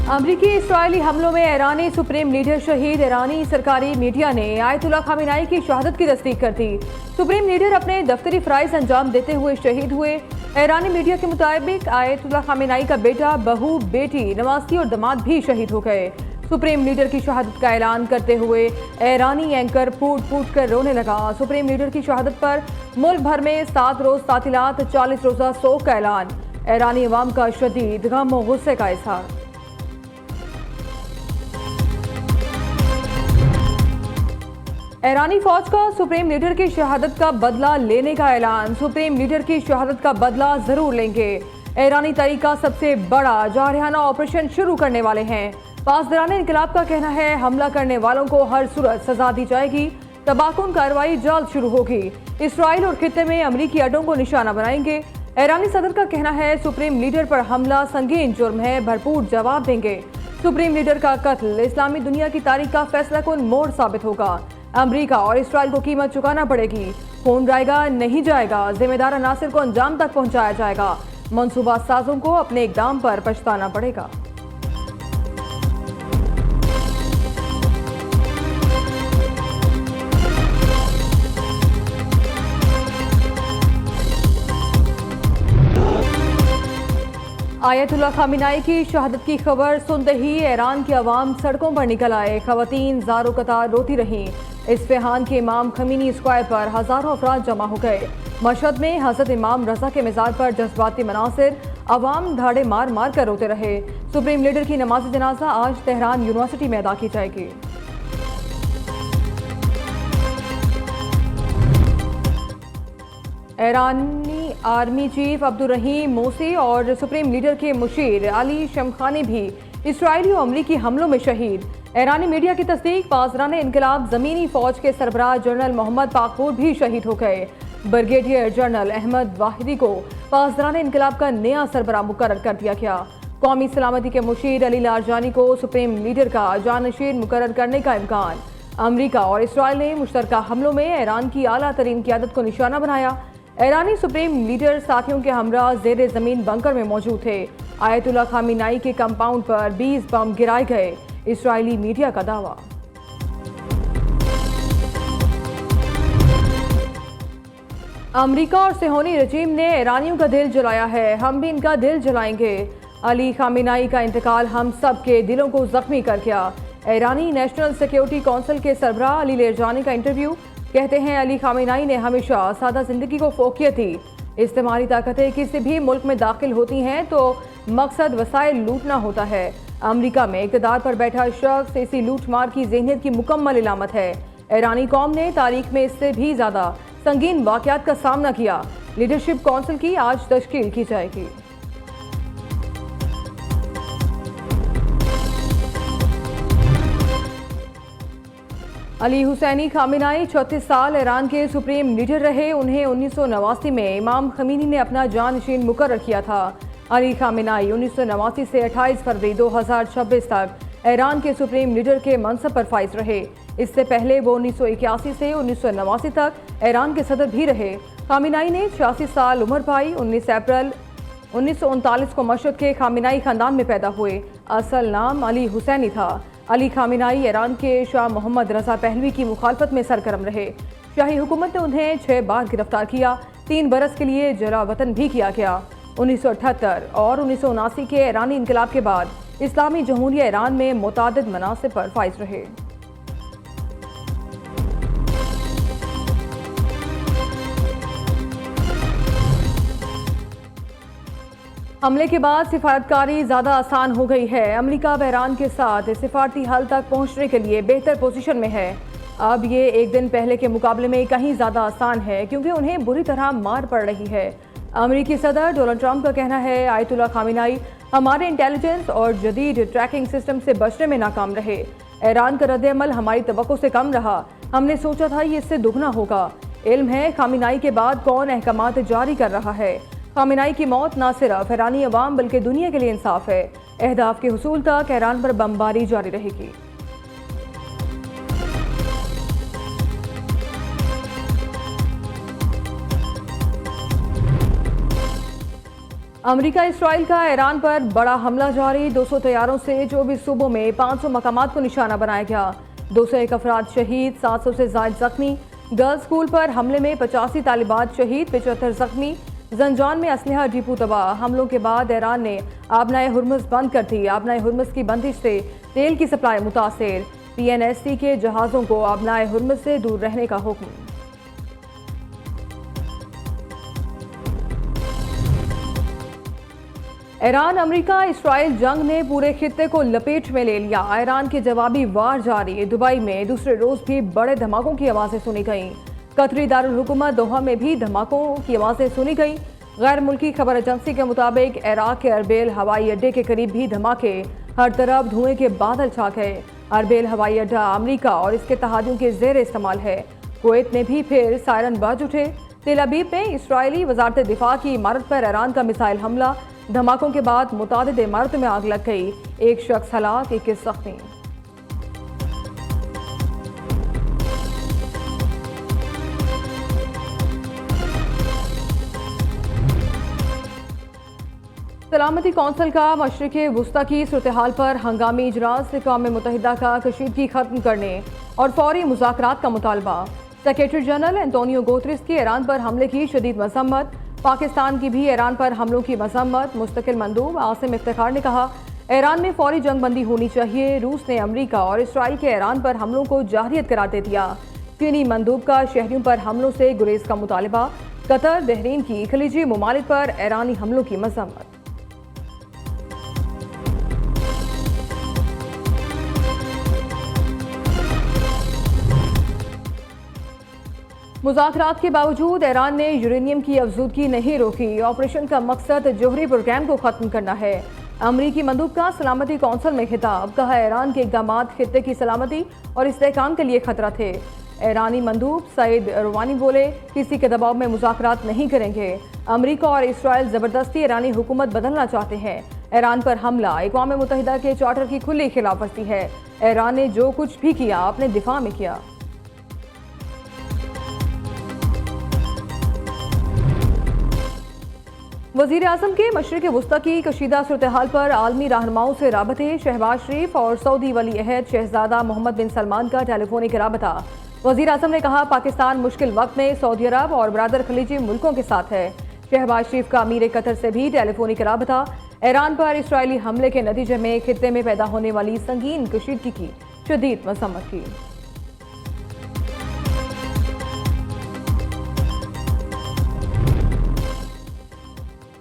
अमरीकी इस्राइली हमलों में ईरानी सुप्रीम लीडर शहीद। ईरानी सरकारी मीडिया ने आयतुल्ला खामिनाई की शहादत की तस्दीक कर दी। सुप्रीम लीडर अपने दफ्तरी फराइज अंजाम देते हुए शहीद हुए। ईरानी मीडिया के मुताबिक आयतुल्ला खामिनाई का बेटा, बहू, बेटी, नवासी और दामाद भी शहीद हो गए। सुप्रीम लीडर की शहादत का ऐलान करते हुए ईरानी एंकर फूट फूट कर रोने लगा। सुप्रीम लीडर की शहादत पर मुल्क भर में 7 रोज तातीलात, 40 रोजा सोग का ऐलान। ईरानी अवाम का शदीद गम और गुस्से का इजहार। ईरानी फौज का सुप्रीम लीडर की शहादत का बदला लेने का ऐलान। सुप्रीम लीडर की शहादत का बदला जरूर लेंगे। ईरानी तरीका सबसे बड़ा जारहाना ऑपरेशन शुरू करने वाले हैं। पासदारान इनकलाब का कहना है हमला करने वालों को हर सूरत सजा दी जाएगी। तबाहकुन कार्रवाई जल्द शुरू होगी। इसराइल और खित्ते में अमरीकी अड्डों को निशाना बनाएंगे। ईरानी सदर का कहना है सुप्रीम लीडर पर हमला संगीन जुर्म है, भरपूर जवाब देंगे। सुप्रीम लीडर का कत्ल इस्लामी दुनिया की तारीख का फैसलाकुन मोड़ साबित होगा। अमेरिका और इसराइल को कीमत चुकाना पड़ेगी। खून जाएगा नहीं जाएगा, जिम्मेदार अनासिर को अंजाम तक पहुंचाया जाएगा। मंसूबा साजों को अपने इकदाम पर पछताना पड़ेगा। आयतुल्ला खामिनाई की शहादत की खबर सुनते ही ईरान की आवाम सड़कों पर निकल आए। खवातीन ज़ारो कतार रोती रहीं। इस्फहान के इमाम खमीनी स्क्वायर पर हजारों अफराद जमा हो गए। मशहद में हजरत इमाम रजा के मज़ार पर जज्बाती मनासिर, अवाम धाड़े मार मार कर रोते रहे। सुप्रीम लीडर की नमाज जनाजा आज तेहरान यूनिवर्सिटी में अदा की जाएगी। ईरानी आर्मी चीफ अब्दुर्रहीम मोसी और सुप्रीम लीडर के मुशीर अली शमखानी भी इसराइली और अमरीकी हमलों में शहीद। ईरानी मीडिया की तस्दीक पासदारान इनकलाब ज़मीनी फ़ौज के सरबराह जनरल मोहम्मद पाकपुर भी शहीद हो गए। ब्रिगेडियर जनरल अहमद वाहिदी को पासदारान इनकलाब का नया सरबराह मुकर्रर कर दिया गया। कौमी सलामती के मुशीर अली लारजानी को सुप्रीम लीडर का जानशीर मुकर्रर करने का इम्कान। अमरीका और इसराइल ने मुश्तरका हमलों में ईरान की आला तरीन क़यादत को निशाना बनाया। ईरानी सुप्रीम लीडर साथियों के हमरा ज़ेर ज़मीन बंकर में मौजूद थे। आयतुल्ला खामिनाई के कंपाउंड पर 20 बम गिराए गए। इसराइली मीडिया का दावा। अमेरिका और सिहोनी रजीम ने ईरानियों का दिल जलाया है, हम भी इनका दिल जलाएंगे। अली खामिनाई का इंतकाल हम सब के दिलों को जख्मी कर गया। ईरानी नेशनल सिक्योरिटी काउंसिल के सरबराह अली लारजानी का इंटरव्यू। कहते हैं अली खामिनाई ने हमेशा सादा जिंदगी को फोकियत दी। इस्तेमाली ताकतें किसी भी मुल्क में दाखिल होती हैं तो मकसद वसाइल लूटना होता है। अमेरिका में इक़्तिदार पर बैठा शख्स इसी लूट मार की ज़हनियत की मुकम्मल इलामत है। ईरानी कौम ने तारीख में इससे भी ज़्यादा संगीन वाक़यात का सामना किया। लीडरशिप काउंसिल की आज तश्कील की जाएगी। अली हुसैनी खामिनाई 36 साल ईरान के सुप्रीम लीडर रहे। उन्हें 1989 में इमाम खमीनी ने अपना जानशीन मुकर्रर किया था। अली खामिनाई 1989 से 28 फरवरी 2026 तक ईरान के सुप्रीम लीडर के मनसब पर फाइज रहे। इससे पहले वो 1981 से 1989 तक ईरान के सदर भी रहे। खामिनाई ने 86 साल उम्र पाई। 19 अप्रैल 1939 को मशहद के खामिनाई खानदान में पैदा हुए। असल नाम अली हुसैनी था। अली खामिनाई ईरान के शाह मोहम्मद रजा पहलवी की मुखालफत में सरगर्म रहे। शाही हुकूमत ने उन्हें 6 बार गिरफ्तार किया। 3 बरस के लिए जला वतन भी किया गया। 1978 और 1979 के ईरानी इनकलाब के बाद इस्लामी जमहूरिया ईरान में मुतादिद मनासिब पर फाइज रहे। हमले के बाद सिफारतकारी ज़्यादा आसान हो गई है। अमेरिका अब ईरान के साथ सिफारती हल तक पहुंचने के लिए बेहतर पोजीशन में है। अब ये एक दिन पहले के मुकाबले में कहीं ज़्यादा आसान है क्योंकि उन्हें बुरी तरह मार पड़ रही है। अमेरिकी सदर डोनाल्ड ट्रंप का कहना है आयतुल्ला खामिनाई हमारे इंटेलिजेंस और जदीद ट्रैकिंग सिस्टम से बचने में नाकाम रहे। ईरान का रद्द-ए-अमल हमारी तवक्को से कम रहा। हमने सोचा था ये इससे दुगना होगा। इल्म है खामिनाई के बाद कौन अहकामात जारी कर रहा है। खामिनाई की मौत न सिर्फ ईरानी अवाम बल्कि दुनिया के लिए इंसाफ है। अहदाफ के हुसूल तक ईरान पर बमबारी जारी रहेगी। अमेरिका इसराइल का ईरान पर बड़ा हमला जारी। 200 तैयारों से 24 सूबों में 500 मकामात को निशाना बनाया गया। 201 अफराद शहीद, 700 से ज्यादा जख्मी। गर्ल्स स्कूल पर हमले में 85 तालिबात शहीद, 75 जख्मी। जंजान में असलहा डिपो तबाह। हमलों के बाद ईरान ने आबनाए हुर्मुज बंद कर दी। आबनाए हुर्मुज की बंदिश से तेल की सप्लाई मुतासिर। PNSC के जहाज़ों को आबनाए हुर्मुज से दूर रहने का हुक्म। ईरान अमेरिका इसराइल जंग ने पूरे खित्ते को लपेट में ले लिया। ईरान के जवाबी वार जारी। दुबई में दूसरे रोज भी बड़े धमाकों की आवाजें सुनी गईं। कतरी दारुल हुकूमत दोहा में भी धमाकों की आवाजें सुनी गईं। गैर मुल्की खबर एजेंसी के मुताबिक इराक के अरबेल हवाई अड्डे के करीब भी धमाके। हर तरफ धुएं के बादल छा गए। अरबेल हवाई अड्डा अमेरिका और इसके इत्तेहादियों के जेर इस्तेमाल है। कुवैत में भी फिर सायरन बाज उठे। तेल अवीव में इसराइली वजारत दिफा की इमारत पर ईरान का मिसाइल हमला। धमाकों के बाद मुतादिद इमारतों में आग लग गई। एक शख्स हलाक, 21 जख्मी। सलामती कौंसिल का मशरिक़ वुस्ता की सूरत हाल पर हंगामी इजलास। अक़वाम मुत्तहिदा का कशीदगी खत्म करने और फौरी मुज़ाकरात का मुतालबा। सेक्रेटरी जनरल एंटोनियो गुतेरेस की ईरान पर हमले की शदीद मज़म्मत। पाकिस्तान की भी ईरान पर हमलों की मज़म्मत। मुस्तकिल मंदूब आसिम इफ्तिखार ने कहा, ईरान में फौरी जंगबंदी होनी चाहिए। रूस ने अमेरिका और इसराइल के ईरान पर हमलों को जाहिरियत करार दे दिया। चीनी मंदूब का शहरियों पर हमलों से गुरेज का मुतालबा। कतर, बहरीन की खलीजी ममालिक पर ईरानी हमलों की मज़म्मत। मुज़ाकरात के बावजूद ईरान ने यूरेनियम की अफजूदगी नहीं रोकी। ऑपरेशन का मकसद जोहरी प्रोग्राम को खत्म करना है। अमरीकी मंदूब का सलामती कौंसिल में खिताब। कहा, ईरान के इक़दाम खित्ते की सलामती और इस्तेहकाम के लिए खतरा थे। ईरानी मंदूब सईद रवानी बोले, किसी के दबाव में मुज़ाकरात नहीं करेंगे। अमरीका और इसराइल ज़बरदस्ती ईरानी हुकूमत बदलना चाहते हैं। ईरान पर हमला अक़वाम मुत्तहिदा के चार्टर की खुली खिलाफ वर्जी है। ईरान ने जो कुछ भी किया अपने दिफा में किया। वज़ीर आज़म के मशरिक़ वुस्ता की कशीदा सूरत हाल पर आलमी रहनुमाओं से राबते। शहबाज शरीफ और सऊदी वली अहद शहजादा मोहम्मद बिन सलमान का टेलीफोनिक राबता। वज़ीर आज़म ने कहा, पाकिस्तान मुश्किल वक्त में सऊदी अरब और बरादर खलीजी मुल्कों के साथ है। शहबाज शरीफ का अमीर कतर से भी टेलीफोनिक राबता। ईरान पर इसराइली हमले के नतीजे में खित्ते में पैदा होने वाली संगीन कशीदगी की शदीद मज़म्मत की।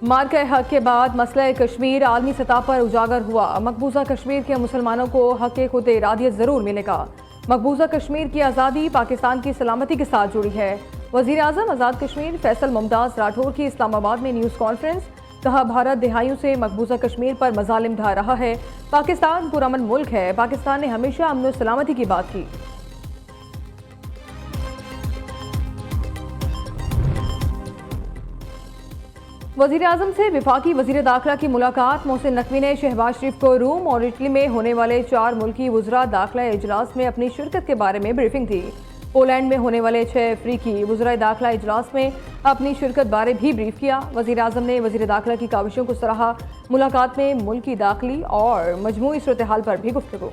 मार्का हक के बाद मसला कश्मीर आलमी सतह पर उजागर हुआ। मकबूजा कश्मीर के मुसलमानों को हक खुद इरादियत जरूर मिलेगा। मकबूजा कश्मीर की आज़ादी पाकिस्तान की सलामती के साथ जुड़ी है। वज़ीर आज़म आज़ाद कश्मीर फैसल मुमताज़ राठौर की इस्लामाबाद में न्यूज़ कॉन्फ्रेंस। कहा, भारत दिहाइयों से मकबूजा कश्मीर पर मजालिम ढा रहा है। पाकिस्तान पुरअमन मुल्क है। पाकिस्तान ने हमेशा अमन और सलामती की बात की। वज़ीर आज़म से वफाकी वज़ीर दाखिला की मुलाकात। मोहसिन नकवी ने शहबाज शरीफ को रोम और इटली में होने वाले 4 मुल्की वज़रा दाखिला इजलास में अपनी शिरकत के बारे में ब्रीफिंग दी। पोलैंड में होने वाले 6 अफ्रीकी वज़रा दाखिला इजलास में अपनी शिरकत बारे भी ब्रीफ किया। वज़ीर आज़म ने वज़ीर दाखिला की काविशों को सराहा। मुलाकात में मुल्की दाखिली और मजमूई सूरत हाल पर भी गुफ्तगू।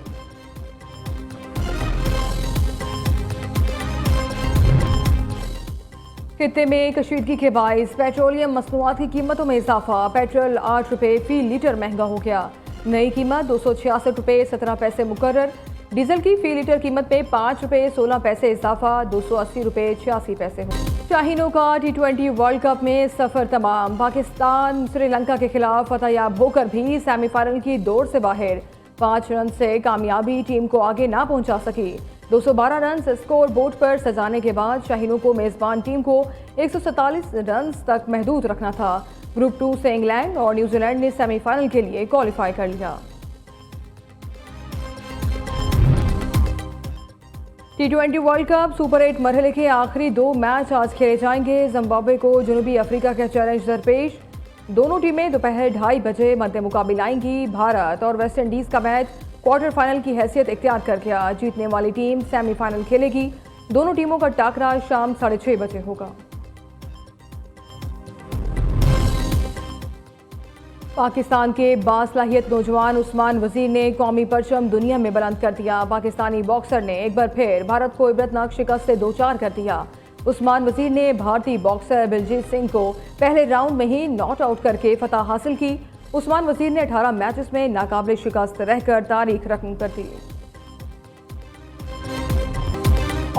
खित्ते में कशीदगी के बाइस पेट्रोलियम मसनूआत की कीमतों में इजाफा। पेट्रोल 8 रुपये फी लीटर महंगा हो गया। नई कीमत 266 रुपये 17 पैसे मुकर्रर। डीजल की फी लीटर कीमत में 5 रुपये 16 पैसे इजाफा, 280 रुपये 86 पैसे हो। शाहीनों का T20 वर्ल्ड कप में सफर तमाम। पाकिस्तान श्रीलंका के खिलाफ फतहयाब होकर भी सेमीफाइनल की दौड़ से बाहर। 5 रन से कामयाबी टीम को आगे ना पहुंचा सकी। 212 रन स्कोर बोर्ड पर सजाने के बाद शाहीनों को मेजबान टीम को 147 रन तक महदूद रखना था। ग्रुप 2 से इंग्लैंड और न्यूजीलैंड ने सेमीफाइनल के लिए क्वालिफाई कर लिया। T20 वर्ल्ड कप सुपर 8 मरहले के आखिरी 2 मैच आज खेले जाएंगे। जिम्बाब्वे को जनूबी अफ्रीका का चैलेंज दरपेश। दोनों टीमें दोपहर 2:30 बजे मध्य मुकाबले आएंगी। भारत और वेस्ट इंडीज का मैच क्वार्टर फाइनल की हैसियत इख्तियार कर गया। जीतने वाली टीम सेमीफाइनल खेलेगी। दोनों टीमों का टाकरा शाम 6:30 बजे होगा। पाकिस्तान के बासलाहियत नौजवान उस्मान वजीर ने कौमी परचम दुनिया में बुलंद कर दिया। पाकिस्तानी बॉक्सर ने एक बार फिर भारत को इबरतनाक शिकस्त से दोचार कर दिया। उस्मान वजीर ने भारतीय बॉक्सर बलजीत सिंह को पहले राउंड में ही नॉट आउट करके फतह हासिल की। उस्मान वजीर ने 18 मैचेस में नाकाबिल शिकस्त रहकर तारीख रकम कर दी।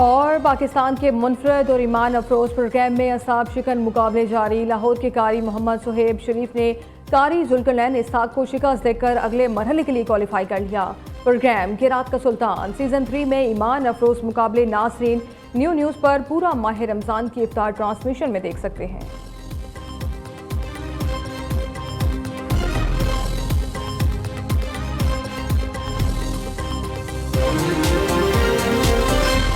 और पाकिस्तान के मुनफरद और ईमान अफरोज प्रोग्राम में असाब शिकन मुकाबले जारी। लाहौर के कारी मोहम्मद सुहेब शरीफ ने कारी जुल्करनैन इस्हाक को शिकस्त देकर अगले मरहले के लिए क्वालिफाई कर लिया। प्रोग्राम किरात का सुल्तान सीजन 3 में ईमान अफरोज मुकाबले नाजरीन न्यूज़ पर पूरा माह रमजान की इफ्तार ट्रांसमिशन में देख सकते हैं।